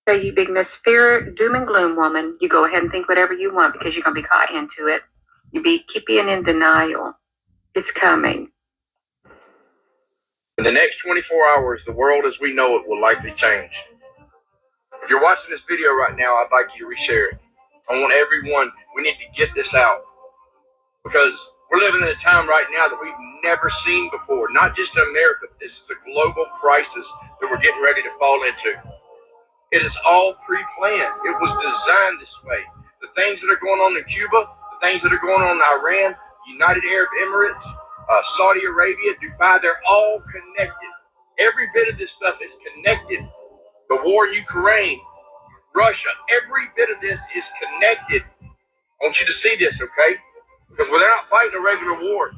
So you big Miss Fear, doom and gloom woman, you go ahead and think whatever you want because you're gonna be caught into it. You keep being in denial. It's coming. In the next 24 hours, the world as we know it will likely change. If you're watching this video right now, I'd like you to reshare it. I want everyone, we need to get this out because we're living in a time right now that we've never seen before. Not just in America, this is a global crisis that we're getting ready to fall into. It is all pre-planned. It was designed this way. The things that are going on in Cuba, the things that are going on in Iran, the United Arab Emirates, Saudi Arabia, Dubai, they're all connected. Every bit of this stuff is connected. The war in Ukraine, Russia, every bit of this is connected. I want you to see this, okay? Because they're not fighting a regular war.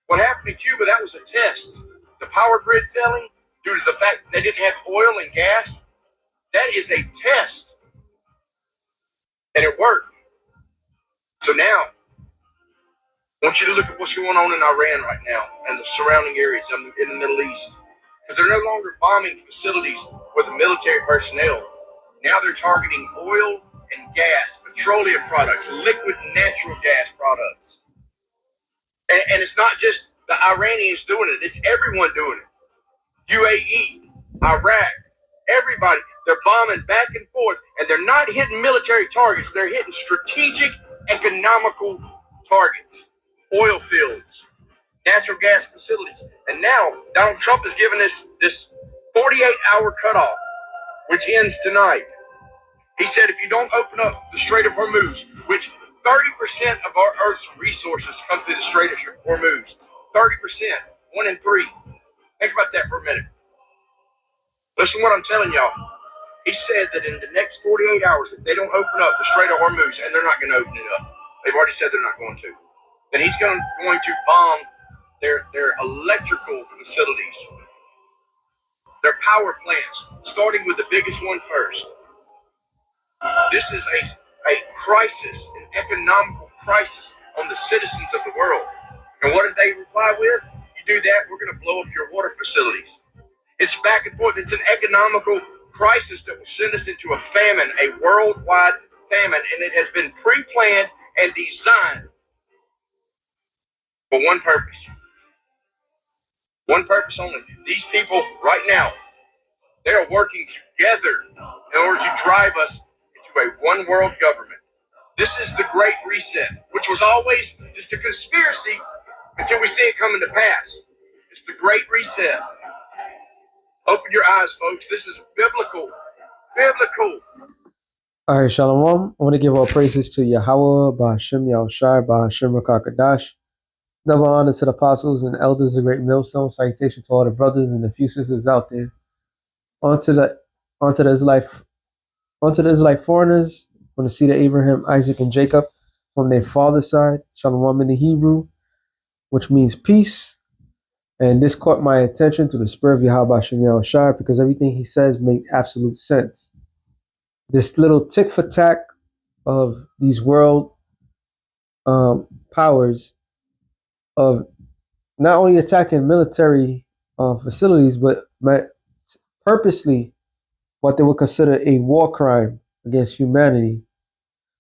What happened in Cuba, that was a test. The power grid failing due to the fact that they didn't have oil and gas, that is a test. And it worked. So now, I want you to look at what's going on in Iran right now and the surrounding areas in the Middle East. Because they're no longer bombing facilities with the military personnel. Now they're targeting oil and gas, petroleum products, liquid natural gas products. And it's not just the Iranians doing it, it's everyone doing it. UAE, Iraq, everybody. They're bombing back and forth, and they're not hitting military targets. They're hitting strategic, economical targets, oil fields, natural gas facilities. And now Donald Trump has given us this 48-hour cutoff, which ends tonight. He said if you don't open up the Strait of Hormuz, which 30% of our Earth's resources come through the Strait of Hormuz, 30%, 1 in 3. Think about that for a minute. Listen to what I'm telling y'all. He said that in the next 48 hours, if they don't open up the Strait of Hormuz, and they're not going to open it up, they've already said they're not going to, then he's going to bomb their electrical facilities, their power plants, starting with the biggest one first. This is a crisis, an economical crisis on the citizens of the world. And what did they reply with? You do that, we're going to blow up your water facilities. It's back and forth. It's an economical crisis that will send us into a famine, a worldwide famine, and it has been pre-planned and designed for one purpose. One purpose only. These people right now, they are working together in order to drive us into a one world government. This is the Great Reset, which was always just a conspiracy until we see it coming to pass. It's the Great Reset. Open your eyes, folks. This is biblical. Biblical. All right, Shalom. I want to give all praises to Yahweh, Ba'ashem Yahushai, Ba'ashem Rakakadash. Double honor to the apostles and elders of Great Millstone. Salutation to all the brothers and the few sisters out there. Onto the Israelite foreigners from the seed of Abraham, Isaac, and Jacob from their father's side. Shalom in the Hebrew, which means peace. And this caught my attention through the spirit of Yahweh Ba'ashem Yahushai because everything he says made absolute sense. This little tick for tack of these world powers of not only attacking military facilities, but purposely what they would consider a war crime against humanity.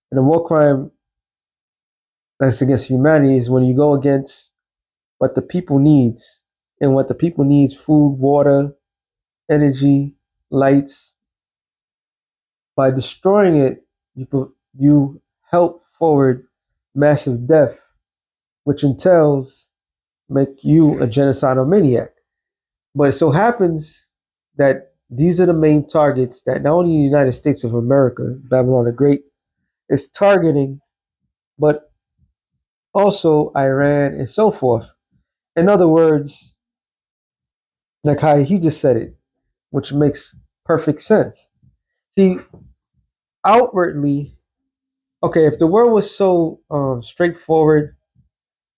And a war crime that's against humanity is when you go against what the people needs. And what the people needs: food, water, energy, lights. By destroying it, you help forward massive death, which entails make you a genocidal maniac. But it so happens that these are the main targets that not only the United States of America, Babylon the Great, is targeting, but also Iran and so forth. In other words, like how he just said it, which makes perfect sense. See, outwardly, okay, if the world was so straightforward,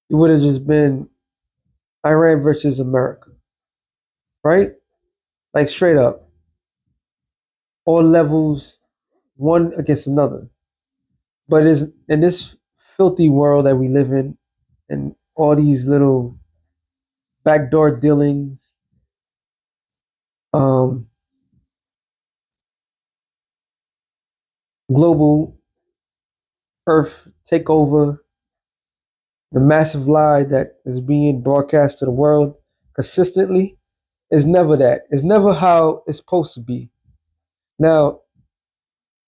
it would have just been Iran versus America, right? Like straight up, all levels, one against another. But is in this filthy world that we live in, and all these little backdoor dealings, global Earth takeover, the massive lie that is being broadcast to the world consistently is never that. It's never how it's supposed to be. Now,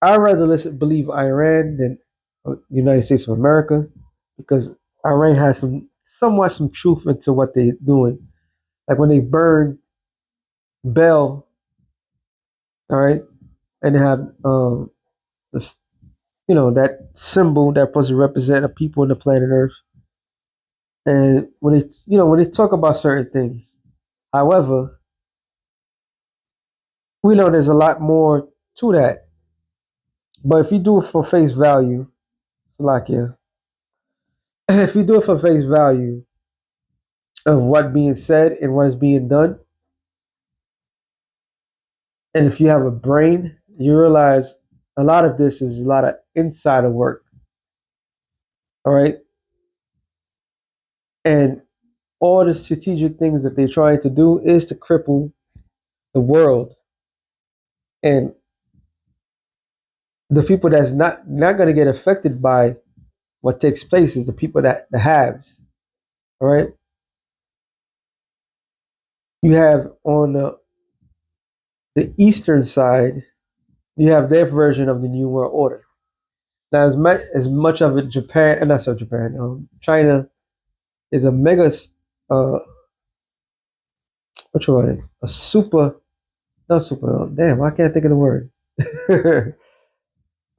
I'd rather believe Iran than United States of America because Iran has somewhat some truth into what they're doing. Like when they burn Bell, all right, and they have this, that symbol that supposed to represent a people on the planet Earth. And when they talk about certain things, however, we know there's a lot more to that. But if you do it for face value, like yeah, if you do it for face value of what being said and what is being done, and if you have a brain, you realize a lot of this is a lot of insider work. All right, and all the strategic things that they're trying to do is to cripple the world and the people that's not going to get affected by what takes place is the people that the haves. All right, you have on the eastern side, you have their version of the new world order. Now, as much of it, not so Japan, China is a mega, uh, what you want it? A super, not super. Damn, I can't think of the word.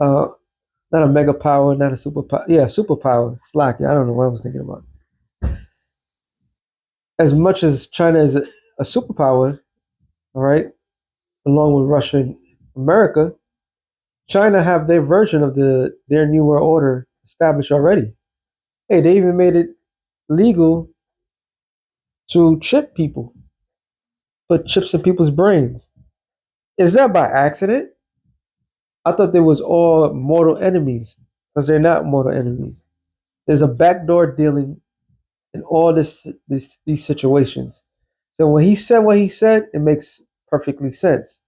uh, not a mega power, not a superpower. Yeah, superpower. Slack. I don't know what I was thinking about. As much as China is a superpower, all right, along with Russia and America, China have their version of their new world order established already. Hey, they even made it legal to chip people, put chips in people's brains. Is that by accident? I thought they was all mortal enemies because they're not mortal enemies. There's a backdoor dealing in all these situations. So when he said what he said, it makes perfectly sense.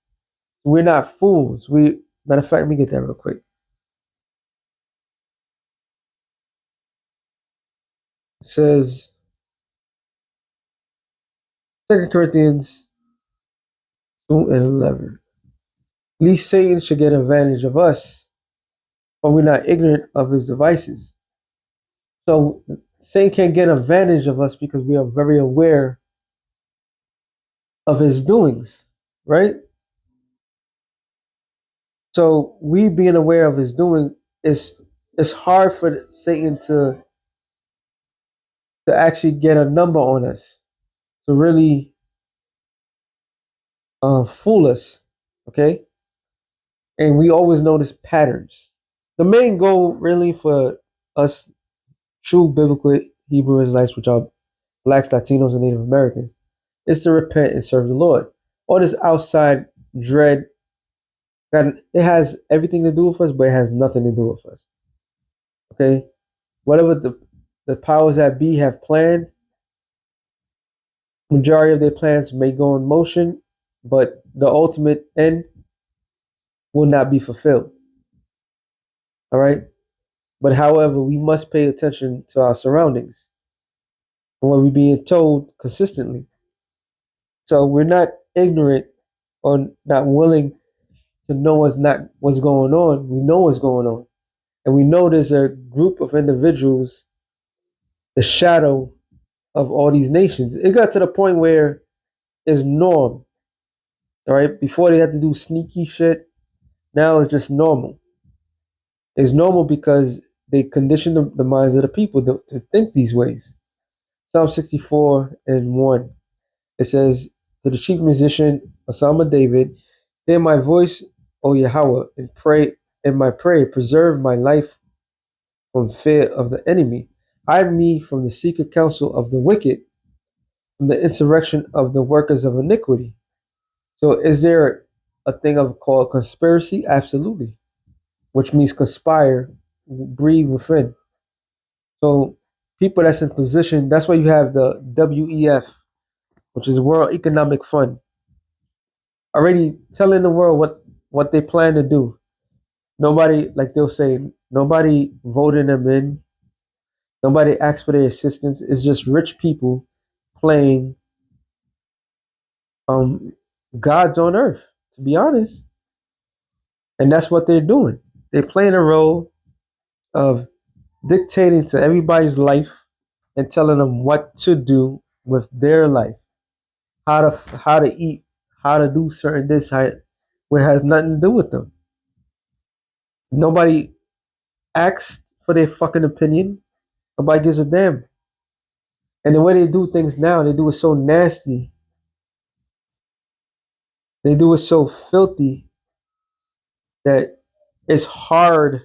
We're not fools. Matter of fact, let me get that real quick. It says 2 Corinthians 2:11. Least Satan should get advantage of us, but we're not ignorant of his devices. So Satan can't get advantage of us because we are very aware of his doings, right? So we being aware of his doing is it's hard for Satan to actually get a number on us, to really fool us, okay? And we always notice patterns. The main goal, really, for us true biblical Hebrew Israelites, which are blacks, Latinos, and Native Americans, is to repent and serve the Lord. All this outside dread, it has everything to do with us, but it has nothing to do with us. Okay, whatever the powers that be have planned, majority of their plans may go in motion, but the ultimate end will not be fulfilled. All right, but however, we must pay attention to our surroundings and what we're being told consistently. So we're not ignorant or not willing to know what's going on. We know what's going on, and we know there's a group of individuals, the shadow of all these nations. It got to the point where it's norm. All right, before they had to do sneaky shit, now it's just normal. It's normal because they condition the minds of the people to think these ways. Psalm 64:1. It says, to the chief musician, a psalm of David, hear my voice, O Yahweh, and pray in my prayer, preserve my life from fear of the enemy. Hide me from the secret counsel of the wicked, from the insurrection of the workers of iniquity. So is there a thing of called conspiracy? Absolutely. Which means conspire, breathe within. So people that's in position, that's why you have the WEF, which is World Economic Fund, already telling the world what they plan to do. Nobody, like they'll say, nobody voted them in. Nobody asked for their assistance. It's just rich people playing um gods on earth, to be honest. And that's what they're doing. They're playing a role of dictating to everybody's life and telling them what to do with their life, how to eat, how to do certain this, when it has nothing to do with them. Nobody asks for their fucking opinion. Nobody gives a damn. And the way they do things now, they do it so nasty. They do it so filthy that it's hard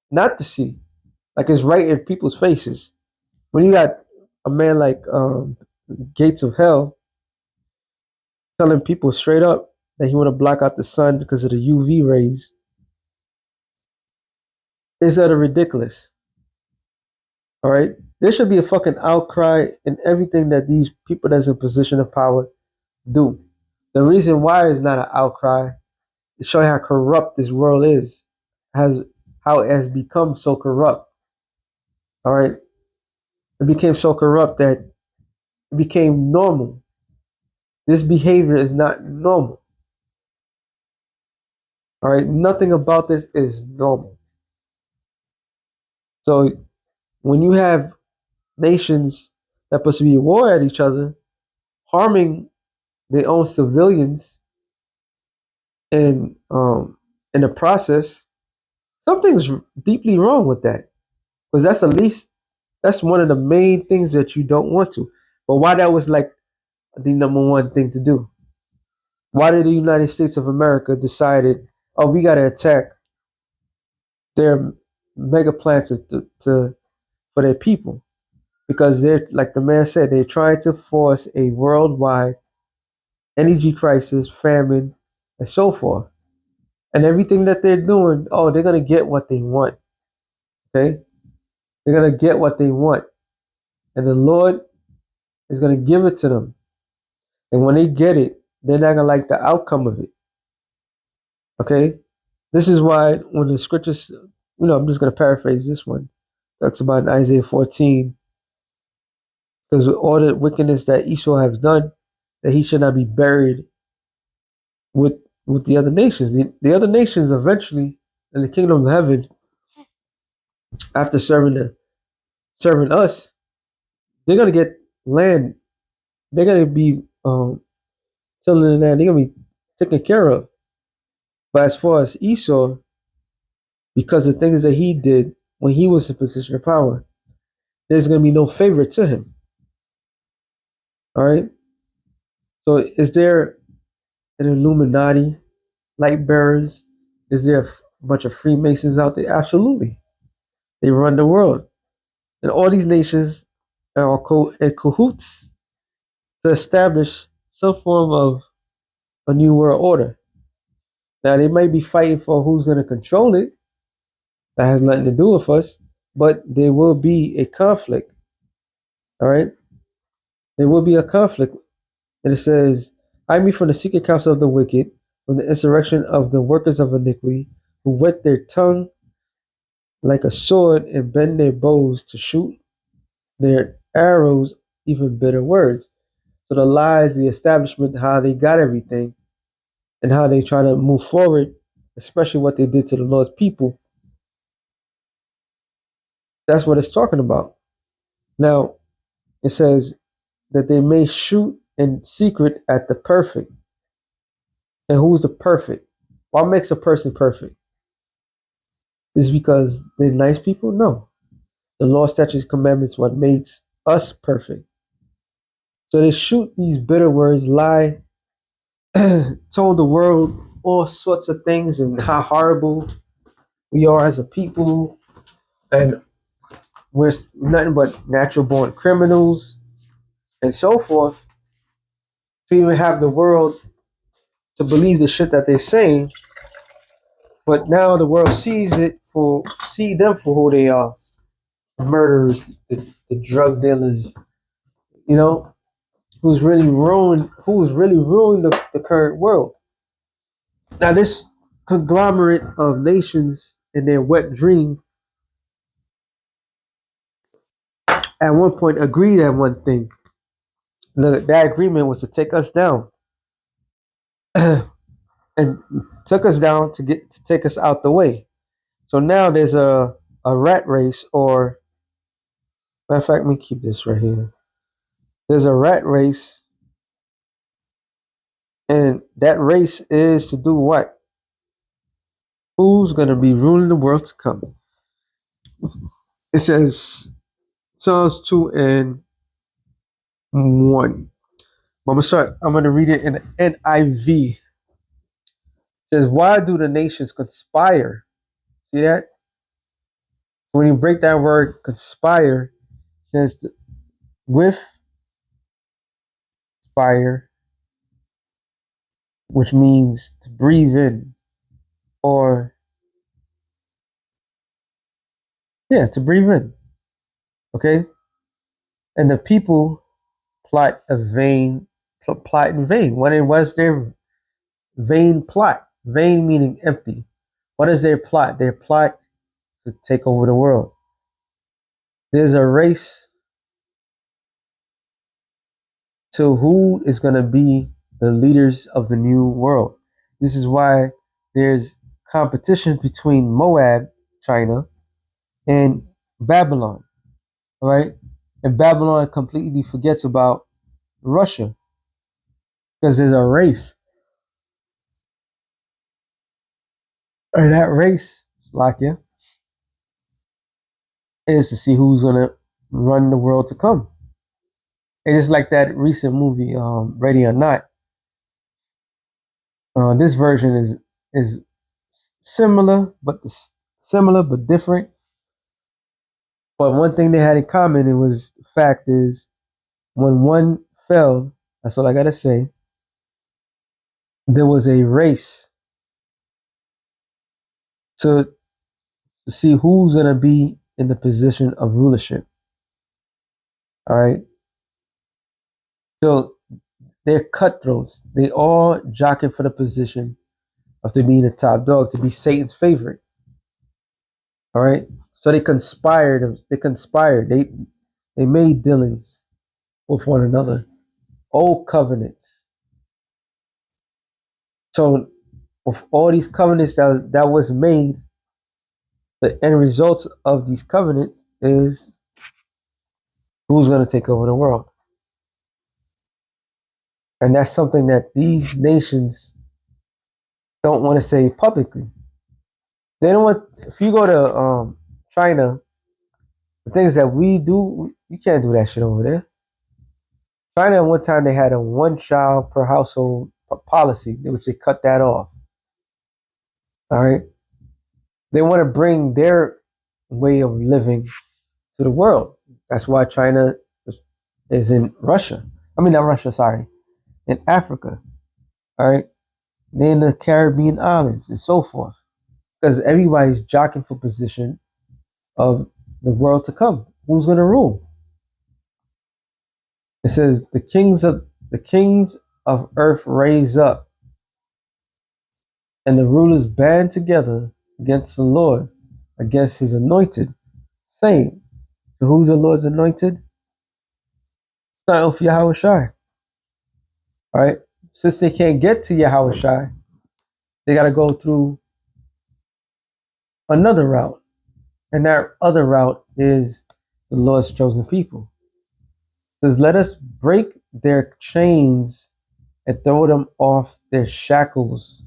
not to see. Like it's right in people's faces. When you got a man like Gates of Hell telling people straight up that he want to block out the sun because of the UV rays, it's utter ridiculous. All right, there should be a fucking outcry in everything that these people that's in position of power do. The reason why is not an outcry. It's showing how corrupt this world is, has how it has become so corrupt. All right, it became so corrupt that it became normal. This behavior is not normal. All right, nothing about this is normal. So when you have nations that are supposed to be at war at each other, harming their own civilians, and in the process, something's deeply wrong with that. Because that's at least that's one of the main things that you don't want to. But why that was like the number one thing to do? Why did the United States of America decided, oh, we got to attack their mega plants for their people? Because they're, like the man said, they're trying to force a worldwide energy crisis, famine, and so forth. And everything that they're doing, oh, they're gonna get what they want. Okay, they're gonna get what they want, and the Lord is gonna give it to them. And when they get it, they're not gonna like the outcome of it. Okay, this is why when the scriptures, I'm just gonna paraphrase this one. Talks about in Isaiah 14, because all the wickedness that Esau has done, that he should not be buried with with the other nations. The other nations eventually in the kingdom of heaven, after serving us, they're gonna get land. They're gonna be tilling the land. They're gonna be taken care of. But as far as Esau, because of things that he did when he was in position of power, there's gonna be no favor to him. All right. So is there an Illuminati, light bearers? Is there a bunch of Freemasons out there? Absolutely. They run the world. And all these nations are in cahoots to establish some form of a new world order. Now they might be fighting for who's going to control it. That has nothing to do with us, but there will be a conflict. All right, there will be a conflict, and it says, "Hide me from the secret counsel of the wicked, from the insurrection of the workers of iniquity, who whet their tongue like a sword and bend their bows to shoot their arrows, even bitter words." So the lies, the establishment, how they got everything, and how they try to move forward, especially what they did to the Lord's people. That's what it's talking about. Now, it says that they may shoot in secret at the perfect. And who's the perfect? What makes a person perfect? Is because they're nice people? No. The law, statutes, commandments, what makes us perfect. So they shoot these bitter words, lie, told the world all sorts of things and how horrible we are as a people, and we're nothing but natural born criminals and so forth, to even have the world to believe the shit that they're saying. But now the world see them for who they are. The murderers, the drug dealers, you know, who's really ruined the current world. Now this conglomerate of nations in their wet dream at one point agreed at one thing. That agreement was to take us down and took us down to take us out the way. So now there's a rat race, or matter of fact, let me keep this right here. There's a rat race, and that race is to do what? Who's going to be ruling the world to come? It says Psalms 2 and 1. I'm going to read it in the NIV. It says, why do the nations conspire? See that? When you break that word conspire, it says with fire, which means to breathe in, or to breathe in. Okay? And the people plot in vain. When it was their vain plot, vain meaning empty. What is their plot? Their plot to take over the world. There's a race to who is going to be the leaders of the new world. This is why there's competition between Moab, China, and Babylon. All right? And Babylon completely forgets about Russia because there's a race. And that race, Slakia, is to see who's going to run the world to come. And just like that recent movie, Ready or Not, this version is similar but different. But one thing they had in common, it was the fact is when one fell, that's all I gotta say. There was a race to see who's gonna be in the position of rulership. All right. So they're cutthroats. They all jockeying for the position of to being the top dog, to be Satan's favorite. All right. So they conspired. They made dealings with one another, old covenants. So with all these covenants that was made, the end result of these covenants is who's going to take over the world. And that's something that these nations don't want to say publicly. They don't want. If you go to China, the things that we do, you can't do that shit over there. China, at one time, they had a one child per household policy, which they cut that off. All right. They want to bring their way of living to the world. That's why China is in Russia. I mean, not Russia, sorry, in Africa. All right. They're in the Caribbean islands and so forth. Because everybody's jockeying for position of the world to come. Who's going to rule? It says the kings of earth raise up, and the rulers band together against the Lord, against his anointed, saying, so who's the Lord's anointed? Start with Yahweh Shai. All right. Since they can't get to Yahweh Shai, they got to go through another route. And that other route is the Lord's chosen people. It says, let us break their chains and throw them off their shackles.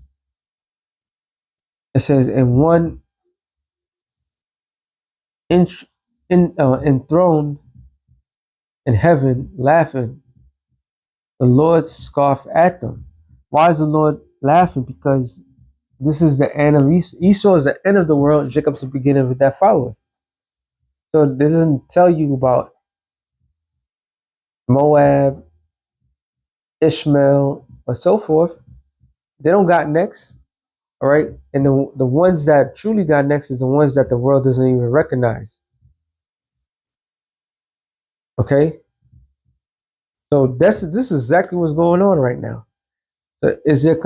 It says, and one enthroned in heaven, laughing, the Lord scoffed at them. Why is the Lord laughing? Because this is the end of Esau. Esau is the end of the world, and Jacob's the beginning of that followeth. So this doesn't tell you about Moab, Ishmael, or so forth. They don't got next. All right. And the ones that truly got next is the ones that the world doesn't even recognize. Okay. So this is exactly what's going on right now. So is there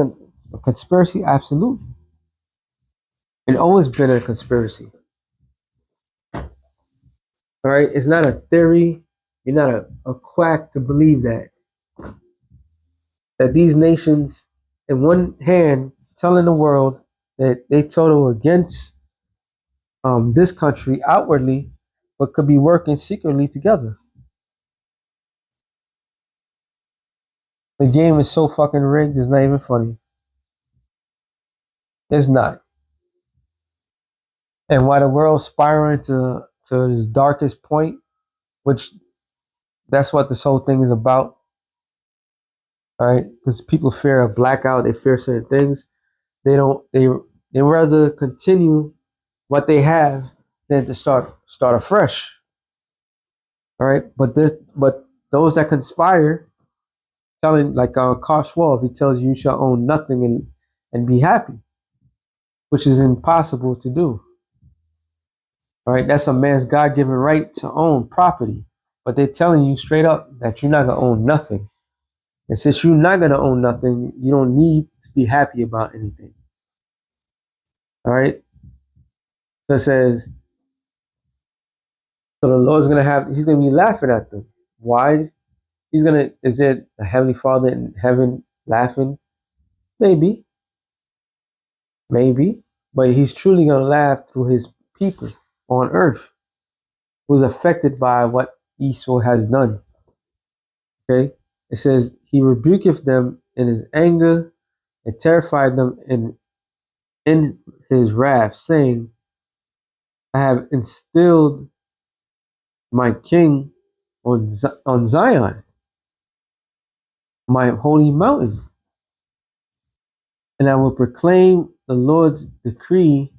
a conspiracy? Absolutely. It's always been a conspiracy. All right, it's not a theory. You're not a quack to believe that these nations, in one hand, telling the world that they total against this country outwardly, but could be working secretly together. The game is so fucking rigged, it's not even funny. It's not. And while the world's spiraling to its darkest point, which that's what this whole thing is about, all right? Because people fear a blackout, they fear certain things. They don't. They rather continue what they have than to start afresh. All right, but those that conspire, telling like Karl Schwab, he tells you shall own nothing and be happy, which is impossible to do. All right, that's a man's God-given right to own property, but they're telling you straight up that you're not gonna own nothing, and since you're not gonna own nothing, you don't need to be happy about anything. All right, so it says, so the Lord's he's gonna be laughing at them. Why? Is it a heavenly Father in heaven laughing? Maybe, maybe, but he's truly gonna laugh through his people on earth who's affected by what Esau has done. Okay, it says he rebuketh them in his anger and terrified them in his wrath, saying, I have instilled my king on Zion, my holy mountain, and I will proclaim the Lord's decree.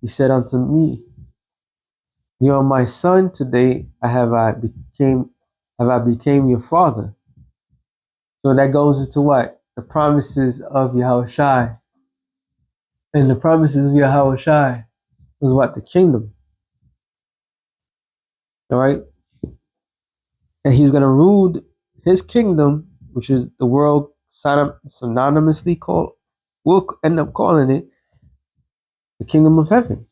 He said unto me, you are my son, today have I became your father. So that goes into what? The promises of Yahushai. And the promises of Yahushai was what? The kingdom. All right? And he's going to rule his kingdom, which is the world synonymously called, we'll end up calling it the kingdom of heaven.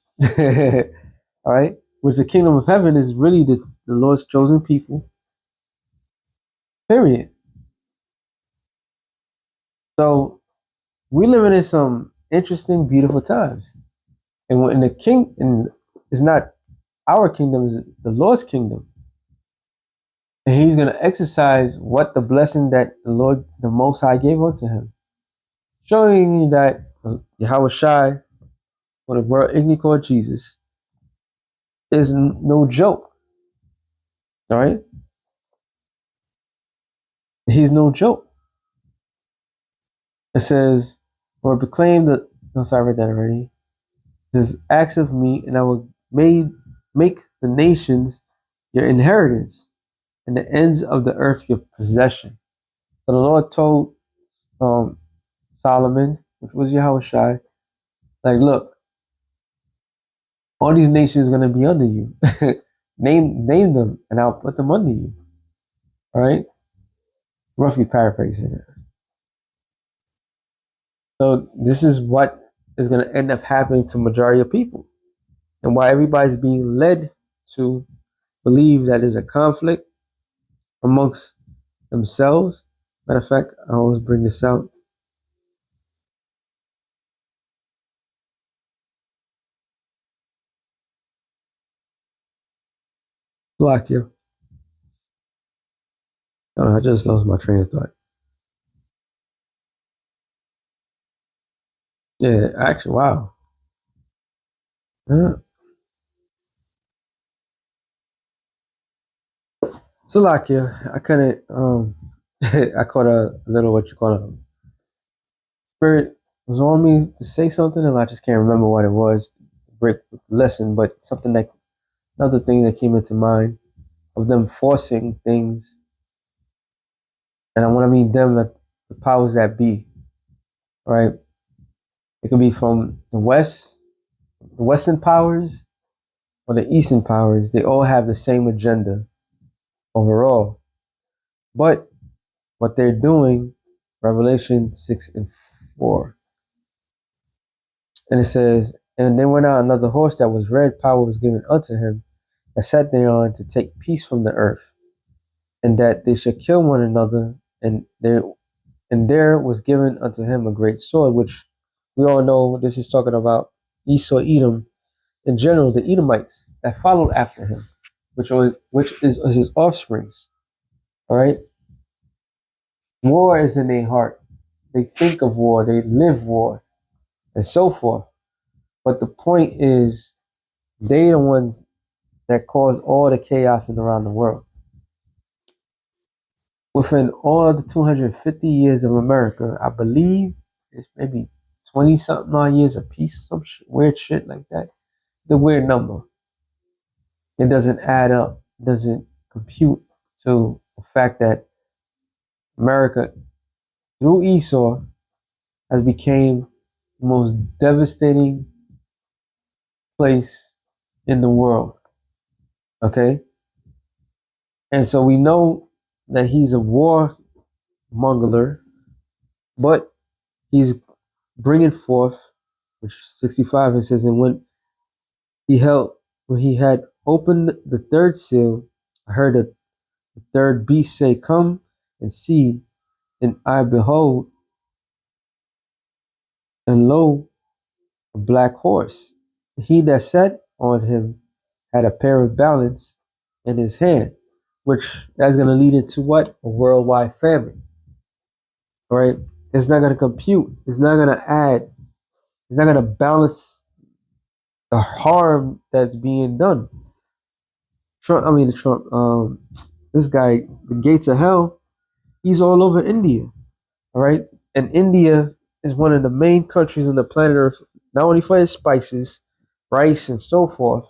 All right? Which the kingdom of heaven is really the Lord's chosen people. Period. So we're living in some interesting, beautiful times. And when the king, and it's not our kingdom, it's the Lord's kingdom. And he's going to exercise what the blessing that the Lord, the Most High, gave unto him. Showing you that Yahweh Shai, or the world ignorantly called Jesus, is no joke. All right? He's no joke. It says, or proclaim the, no, sorry, I read that already. It says, acts of me, and I will make the nations your inheritance, and the ends of the earth your possession. So the Lord told Solomon, which was Yahweh Shai, like, look, all these nations are going to be under you. name them, and I'll put them under you. All right? Roughly paraphrasing it. So this is what is going to end up happening to majority of people, and why everybody's being led to believe that there's a conflict amongst themselves. Matter of fact, I always bring this out. Slovakia. Oh, I just lost my train of thought. Yeah, actually, wow. Slovakia. I couldn't. I caught a little what you call it. Spirit was on me to say something, and I just can't remember what it was. Break the lesson, but something that another thing that came into mind of them forcing things, and I want to mean them, that the powers that be, right? It could be from the West, the Western powers, or the Eastern powers. They all have the same agenda overall, but what they're doing, Revelation 6:4, and it says, And there went out another horse that was red. Power was given unto him, that sat thereon to take peace from the earth, and that they should kill one another. And there was given unto him a great sword, which we all know this is talking about Esau, Edom, in general, the Edomites that followed after him, which is his offsprings. All right, war is in their heart. They think of war, they live war, and so forth. But the point is, they the ones that cause all the chaos in around the world. Within all the 250 years of America, I believe it's maybe 20 something odd years of peace, some weird shit like that. The weird number. It doesn't add up, doesn't compute to the fact that America, through Esau, has become the most devastating place in the world. Okay? And so we know that he's a war monger, but he's bringing forth, which 65 it says, and when he had opened the third seal, I heard the third beast say, "Come and see." And I behold, and lo, a black horse. He that sat on him had a pair of balance in his hand, which that's going to lead into what? A worldwide famine. Right? It's not going to compute. It's not going to add. It's not going to balance the harm that's being done. Trump. This guy, the gates of hell. He's all over India. All right, and India is one of the main countries on the planet Earth, not only for its spices, rice, and so forth,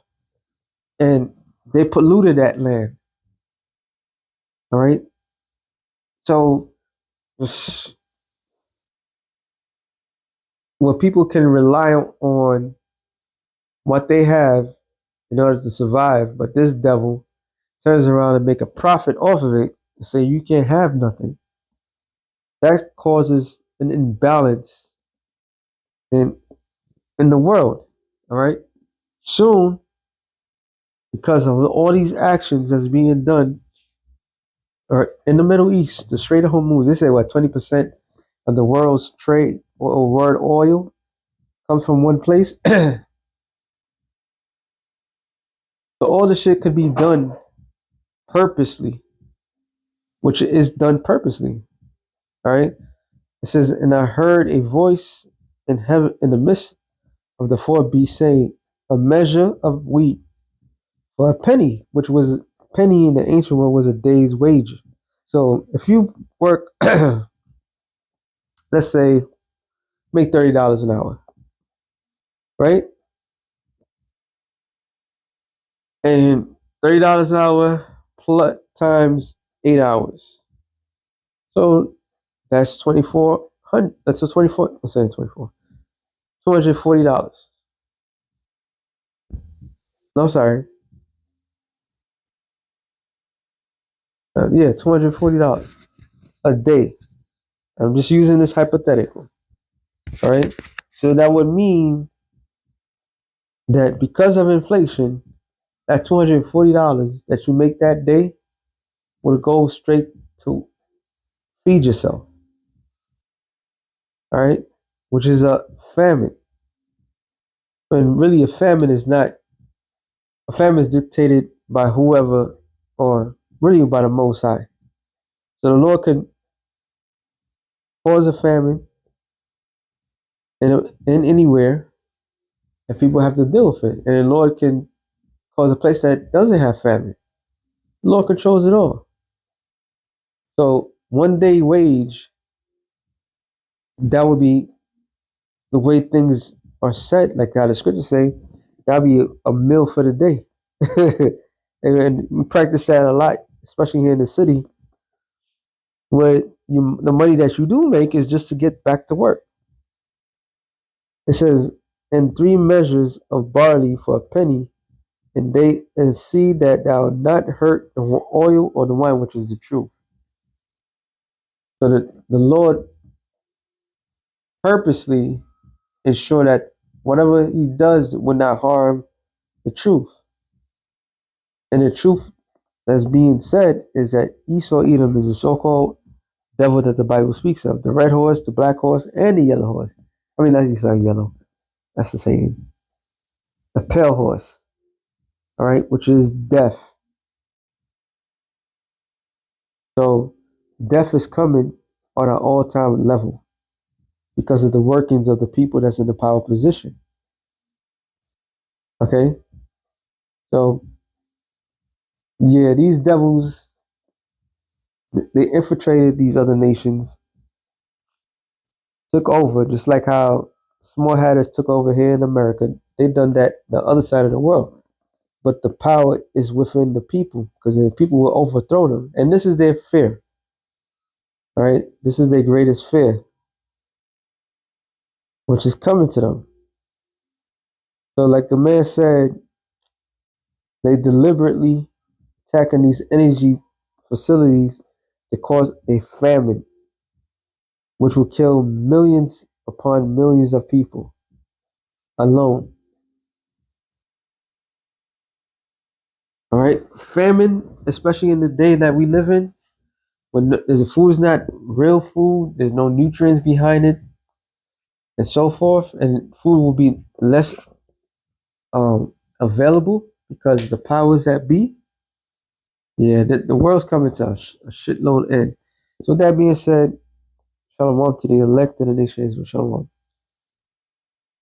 and they polluted that land. All right, so where people can rely on what they have in order to survive, but this devil turns around and make a profit off of it and say you can't have nothing. That causes an imbalance in the world. All right, soon, because of all these actions that's being done, or in the Middle East, the Strait of Hormuz, they say what 20% of the world's trade or world oil comes from one place. So all the shit could be done purposely, which is done purposely. All right. It says, and I heard a voice in heaven in the midst of the four beasts saying, a measure of wheat for a penny, which was penny in the ancient world was a day's wage. So if you work, let's say, make $30 an hour, right? And $30 an hour plus times 8 hours. So that's 2,400. That's a 24. I'm saying 24. $240. No, sorry. Yeah, $240 a day. I'm just using this hypothetical. All right. So that would mean that because of inflation, that $240 that you make that day will go straight to feed yourself. All right. Which is a famine. And really, a famine is dictated by whoever, or really by the Most High. So the Lord can cause a famine in anywhere, and people have to deal with it. And the Lord can cause a place that doesn't have famine. The Lord controls it all. So one day wage, that would be the way things are set, like how the scriptures say, that'd be a meal for the day. And we practice that a lot, especially here in the city, where the money that you do make is just to get back to work. It says, and 3 measures of barley for a penny, and see that thou not hurt the oil or the wine, which is the truth. So that the Lord purposely ensure that whatever he does will not harm the truth. And the truth that's being said is that Esau Edom is a so-called devil that the Bible speaks of. The red horse, the black horse, and the yellow horse. I mean, that's not yellow. That's the same. The pale horse, all right, which is death. So death is coming on an all-time level because of the workings of the people that's in the power position. Okay? So, yeah, these devils, they infiltrated these other nations, took over, just like how Small Hatters took over here in America. They done that the other side of the world. But the power is within the people because the people will overthrow them. And this is their fear. All right? This is their greatest fear, which is coming to them. So, like the man said, they deliberately attacking these energy facilities to cause a famine, which will kill millions upon millions of people alone. All right, famine, especially in the day that we live in, when the food is not real food, there's no nutrients behind it, and so forth, and food will be less available because the powers that be, yeah, the world's coming to a shitload end. So with that being said, shalom to the elect of the nation of Israel. Shalom.